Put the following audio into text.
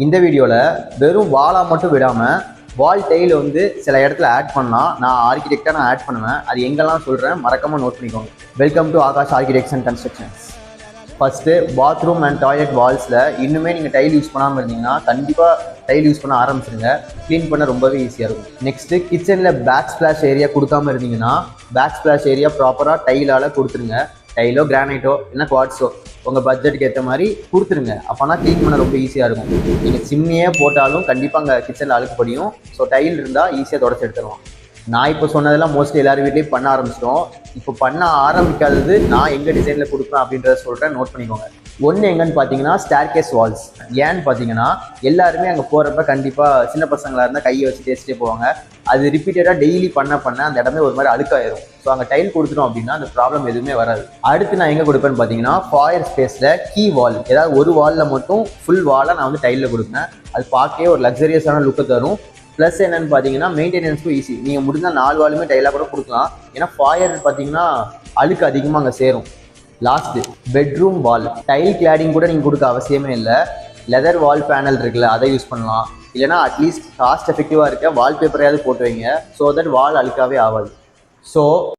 இந்த வீடியோவில் வெறும் வாலாக மட்டும் விடாமல் வால் டைல் வந்து சில இடத்துல ஆட் பண்ணலாம். நான் ஆர்கிடெக்டாக நான் ஆட் பண்ணுவேன். அது எங்கெல்லாம் சொல்கிறேன், மறக்காமல் நோட் பண்ணிக்கோங்க. Welcome to Akash architects and constructions. First bathroom and toilet வால்ஸில் இன்னுமே நீங்கள் டைல் யூஸ் பண்ணாமல் இருந்தீங்கன்னா கண்டிப்பாக டைல் யூஸ் பண்ண ஆரம்பிச்சிருங்க. க்ளீன் பண்ண ரொம்பவே ஈஸியாக இருக்கும். நெக்ஸ்ட்டு கிச்சனில் பேக் ஸ்ப்ளாஷ் ஏரியா கொடுக்காமல் இருந்தீங்கன்னா பேக் ஸ்ப்ளாஷ் ஏரியா ப்ராப்பராக டைலால் கொடுத்துருங்க. டைலோ கிரானைட்டோ இல்லை குவாட்ஸோ உங்கள் பட்ஜெட்டுக்கு ஏற்ற மாதிரி கொடுத்துருங்க. அப்போனா க்ளீன் பண்ண ரொம்ப ஈஸியாக இருக்கும். நீங்கள் சிம்னியே போட்டாலும் கண்டிப்பாக அங்கே கிச்சனில் அழுக்குப்படியும். ஸோ டைல் இருந்தால் ஈஸியாக தொடச்சி எடுத்துருவோம். நான் இப்போ சொன்னதெல்லாம் மோஸ்ட்லி எல்லாரும் வீட்லேயும் பண்ண ஆரம்பிச்சிட்டோம். இப்போ பண்ண ஆரம்பிக்காதது நான் எங்கள் டிசைனில் கொடுப்பேன் அப்படின்றத சொல்கிறேன், நோட் பண்ணிக்கோங்க. ஒன்று எங்கன்னு பார்த்தீங்கன்னா ஸ்டேர்கேஸ் வால்ஸ். ஏன்னு பார்த்தீங்கன்னா எல்லாருமே அங்கே போகிறப்ப கண்டிப்பாக சின்ன பசங்களாக இருந்தால் கையை வச்சு தேய்ச்சிட்டே போவாங்க. அது ரிப்பீட்டடாக டெய்லி பண்ண அந்த இடமே ஒரு மாதிரி அழுக்காயிரும். ஸோ அங்கே டைல் கொடுத்துட்டோம் அப்படின்னா அந்த ப்ராப்ளம் எதுவுமே வராது. அடுத்து நான் எங்கே கொடுப்பேன்னு பார்த்தீங்கன்னா ஃபாயர் ஸ்பேஸில் கீ வால், ஏதாவது ஒரு வாலில் மட்டும் ஃபுல் வாலை நான் வந்து டைலில் கொடுப்பேன். அது பார்க்கவே ஒரு லக்ஸரியஸான லுக்கை தரும். ப்ளஸ் என்னென்னு பார்த்தீங்கன்னா மெயின்டெனன்ஸும் ஈஸி. நீங்கள் முடிஞ்சால் 4 வாலுமே டைலாக கூட கொடுக்கலாம். ஏன்னா ஃபாயர் பார்த்தீங்கன்னா அழுக்கு அதிகமாக அங்கே சேரும். லாஸ்ட்டு பெட்ரூம் வால் டைல் கிளாடிங் கூட நீங்கள் கொடுக்க அவசியமே இல்லை. லெதர் வால் பேனல் இருக்குல்ல, அதை யூஸ் பண்ணலாம். இல்லைனா அட்லீஸ்ட் காஸ்ட் எஃபெக்டிவாக இருக்க வால்பேப்பரையாவது போட்டு வைங்க. ஸோ தட் வால் அழுக்காவே ஆகாது. ஸோ